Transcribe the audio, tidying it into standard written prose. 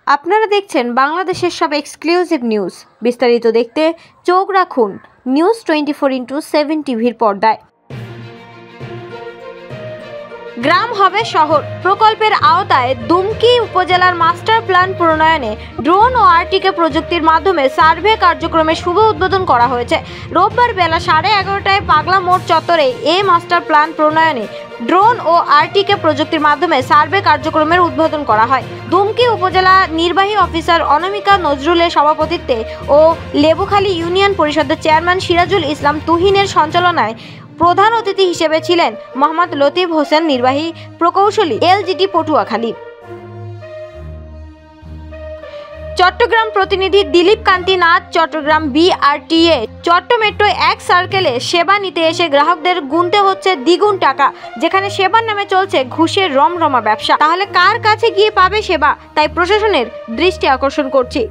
আপনারা দেখছেন বাংলাদেশের সব এক্সক্লুসিভ নিউজ। বিস্তারিত দেখতে চোখ রাখুন নিউজ 24/7 টিভির পর্দায়। গ্রাম হবে শহর প্রকল্পের আওতায় দুমকি উপজেলার মাস্টার প্ল্যান প্রণয়নে ড্রোন ও আরটিকে প্রযুক্তির মাধ্যমে সার্ভে কার্যক্রমের শুভ উদ্বোধন করা হয়েছে। রোববার বেলা 11:30টায় পাগলা মোড় চত্বরে এই মাস্টার প্ল্যান প্রণয়নে ড্রোন ও আরটিকে প্রযুক্তির মাধ্যমে সার্ভে কার্যক্রমের উদ্বোধন করা হয়। দুমকি উপজেলা নির্বাহী অফিসার অনামিকা নজরুলের সভাপতিত্বে ও লেবুখালী ইউনিয়ন পরিষদের চেয়ারম্যান সিরাজুল ইসলাম তুহিনের সঞ্চালনায় প্রধান অতিথি হিসেবে ছিলেন মোহাম্মদ লতিফ হোসেন, নির্বাহী প্রকৌশলী, এলজিডি পটুয়াখালী। চট্টগ্রাম প্রতিনিধি দিলীপ কান্তি নাথ। চট্টগ্রাম বিআরটিএ চট্টমেট্রো 1 সার্কেলে সেবা নিতে এসে গ্রাহকদের গুনতে হচ্ছে দ্বিগুণ টাকা, যেখানে সেবার নামে চলছে ঘুষের রমরমা ব্যবসা। তাহলে কার কাছে গিয়ে পাবে সেবা? তাই প্রশাসনের দৃষ্টি আকর্ষণ করছি।